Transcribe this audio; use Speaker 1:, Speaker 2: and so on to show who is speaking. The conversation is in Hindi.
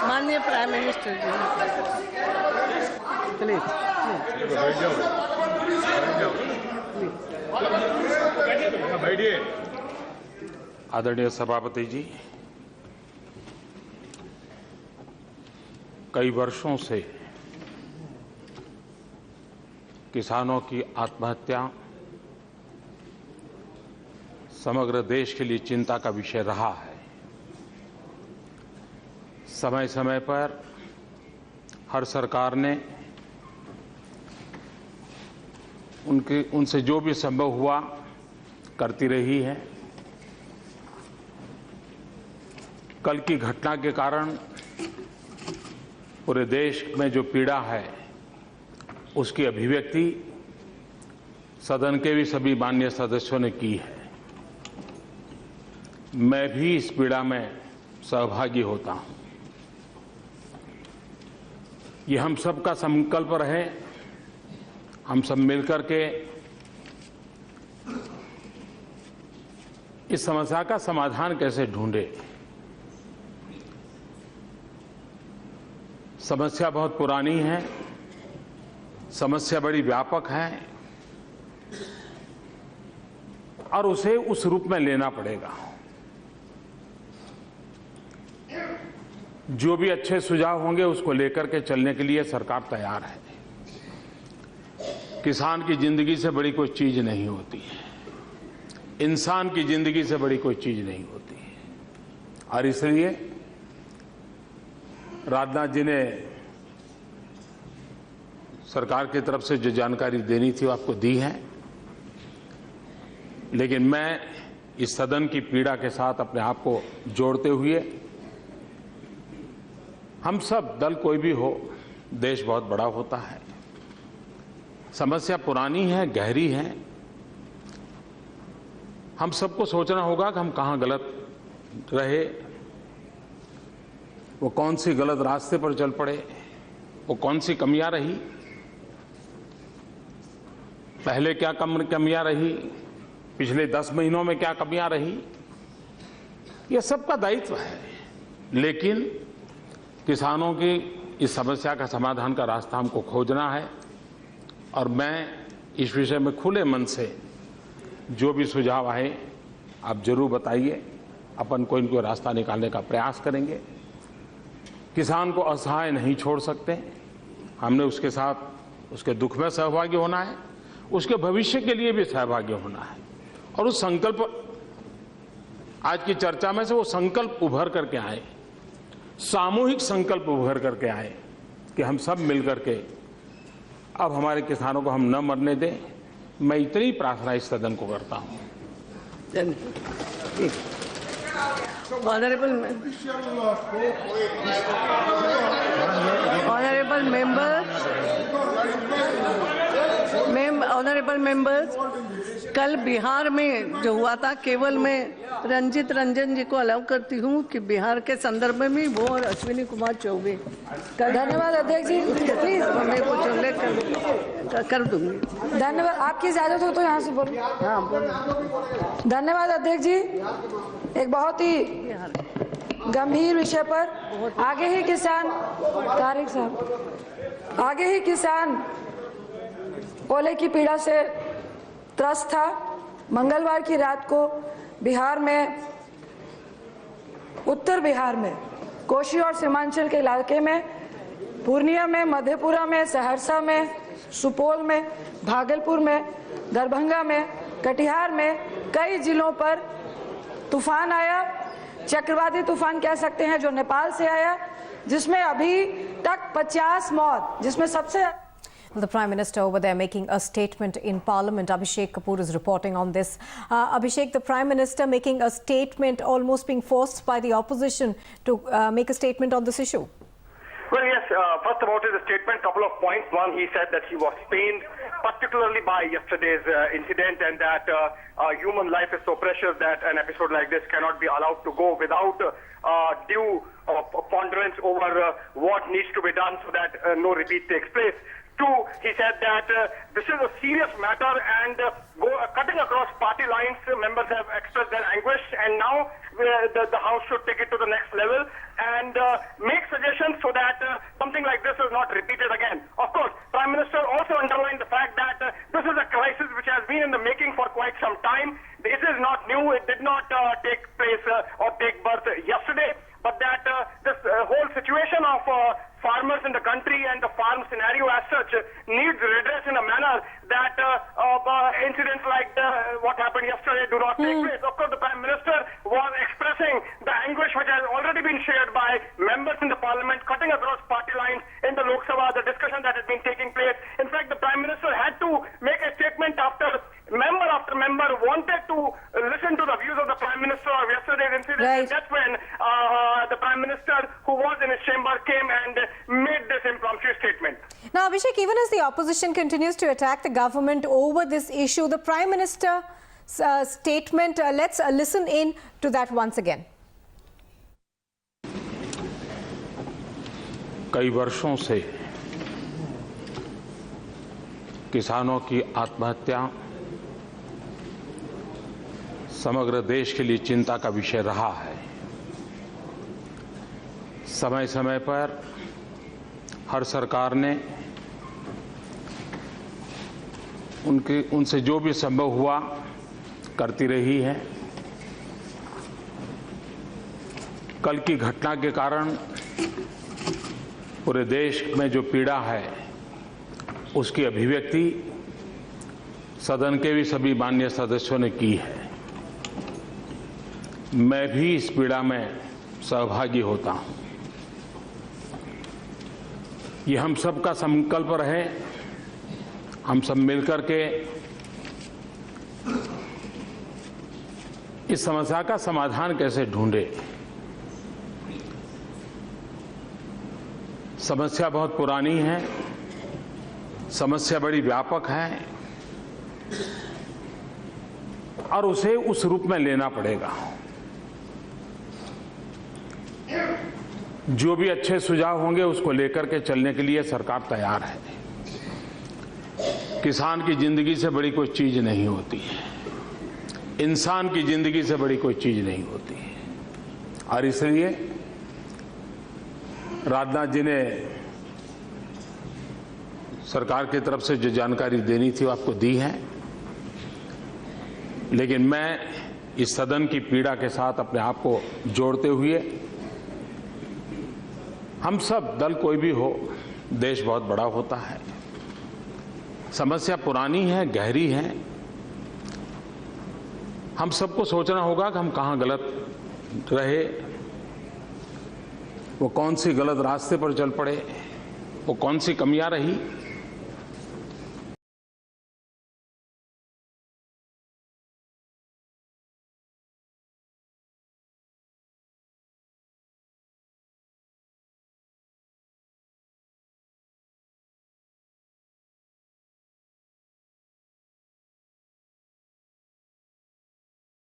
Speaker 1: माननीय प्राइम मिनिस्टर जी, प्लीज
Speaker 2: बैठिए। आदरणीय सभापति जी, कई वर्षों से किसानों की आत्महत्या समग्र देश के लिए चिंता का विषय रहा है। समय समय पर हर सरकार ने उनसे जो भी संभव हुआ करती रही है। कल की घटना के कारण पूरे देश में जो पीड़ा है उसकी अभिव्यक्ति सदन के भी सभी माननीय सदस्यों ने की है। मैं भी इस पीड़ा में सहभागी होता हूं। ये हम सबका संकल्प रहे, हम सब मिलकर के इस समस्या का समाधान कैसे ढूंढे। समस्या बहुत पुरानी है, समस्या बड़ी व्यापक है और उसे उस रूप में लेना पड़ेगा। जो भी अच्छे सुझाव होंगे उसको लेकर के चलने के लिए सरकार तैयार है। किसान की जिंदगी से बड़ी कोई चीज नहीं होती है, इंसान की जिंदगी से बड़ी कोई चीज नहीं होती है। और इसलिए राजनाथ जी ने सरकार की तरफ से जो जानकारी देनी थी वो आपको दी है, लेकिन मैं इस सदन की पीड़ा के साथ अपने आप को जोड़ते हुए, हम सब दल कोई भी हो, देश बहुत बड़ा होता है, समस्या पुरानी है, गहरी है। हम सबको सोचना होगा कि हम कहां गलत रहे, वो कौन सी गलत रास्ते पर चल पड़े, वो कौन सी कमियां रही, पहले क्या कमियां रही, पिछले 10 महीनों में क्या कमियां रही। यह सबका दायित्व है, लेकिन किसानों की इस समस्या का समाधान का रास्ता हमको खोजना है। और मैं इस विषय में खुले मन से जो भी सुझाव आए आप जरूर बताइए, अपन को इनको रास्ता निकालने का प्रयास करेंगे। किसान को असहाय नहीं छोड़ सकते, हमने उसके साथ उसके दुख में सहभागी होना है, उसके भविष्य के लिए भी सहभागी होना है। और उस संकल्प, आज की चर्चा में से वो संकल्प उभर करके आए, सामूहिक संकल्प उभर करके आए कि हम सब मिलकर के अब हमारे किसानों को हम न मरने दें। मैं इतनी प्रार्थना इस सदन को करता हूं।
Speaker 1: ऑनरेबल मेंबर्स, कल बिहार में जो हुआ था, केवल मैं रंजित रंजन जी को अलाउ करती हूँ कि बिहार के संदर्भ में भी वो और अश्विनी कुमार चौबे कल।
Speaker 3: धन्यवाद अध्यक्ष जी, प्लीज
Speaker 1: मैं कुछ उल्लेख कर दूंगी।
Speaker 3: धन्यवाद। आपकी इजाजत हो तो यहाँ से बोलो।
Speaker 1: हाँ बोलो।
Speaker 3: धन्यवाद अध्यक्ष जी। एक बहुत ही गंभीर विषय पर आगे ही किसान, तारिक साहब, आगे ही किसान ओले की पीड़ा से त्रस्त था। मंगलवार की रात को बिहार में, उत्तर बिहार में, कोशी और सीमांचल के इलाके में, पूर्णिया में, मधेपुरा में, सहरसा में, सुपौल में, भागलपुर में, दरभंगा में, कटिहार में कई जिलों पर तूफान आया। चक्रवाती तूफान कह सकते हैं, जो नेपाल से आया, जिसमें अभी तक 50 मौत, जिसमें सबसे
Speaker 4: The Prime Minister over there making a statement in Parliament. Abhishek Kapoor is reporting on this. Abhishek, the Prime Minister making a statement, almost being forced by the opposition to make a statement on this issue.
Speaker 5: Well, yes, first about his statement, couple of points. One, he said that he was pained particularly by yesterday's incident, and that human life is so precious that an episode like this cannot be allowed to go without due ponderance over what needs to be done so that no repeat takes place. Two, he said that this is a serious matter, and cutting across party lines, members have expressed their anguish, and now the House should take it to the next level and make suggestions so that something like this is not repeated again. Of course, Prime Minister also underlined the fact that this is a crisis which has been in the making for quite some time. This is not new. It did not take place or take birth yesterday, but that this whole situation of farmers in the country and the farm scenario as such needs redress in a manner that incidents like what happened yesterday do not take place. Of course, the Prime Minister was expressing the anguish which has already been shared by members in the Parliament, cutting across party lines in the Lok Sabha, the discussion that has been taking place. In fact, the Prime Minister had to make a statement after member wanted to listen to the views of the Prime Minister of yesterday's incident.
Speaker 4: Right.
Speaker 5: And that's when the Prime Minister, who was in his chamber, came and made this impromptu statement.
Speaker 4: Now, Abhishek, even as the opposition continues to attack the government over this issue, the Prime Minister's statement, let's listen in to that once again.
Speaker 2: कई वर्षों से किसानों की आत्महत्या समग्र देश के लिए चिंता का विषय रहा है। समय समय पर हर सरकार ने उनसे जो भी संभव हुआ करती रही है। कल की घटना के कारण पूरे देश में जो पीड़ा है उसकी अभिव्यक्ति सदन के भी सभी माननीय सदस्यों ने की है। मैं भी इस पीड़ा में सहभागी होता हूं। ये हम सबका संकल्प रहे, हम सब मिलकर के इस समस्या का समाधान कैसे ढूंढे। समस्या बहुत पुरानी है, समस्या बड़ी व्यापक है और उसे उस रूप में लेना पड़ेगा। जो भी अच्छे सुझाव होंगे उसको लेकर के चलने के लिए सरकार तैयार है। किसान की जिंदगी से बड़ी कोई चीज नहीं होती है, इंसान की जिंदगी से बड़ी कोई चीज नहीं होती है। और इसलिए राजनाथ जी ने सरकार की तरफ से जो जानकारी देनी थी वो आपको दी है, लेकिन मैं इस सदन की पीड़ा के साथ अपने आप को जोड़ते हुए, हम सब दल कोई भी हो, देश बहुत बड़ा होता है, समस्या पुरानी है, गहरी है। हम सबको सोचना होगा कि हम कहां गलत रहे, वो कौन सी गलत रास्ते पर चल पड़े, वो कौन सी कमियां रही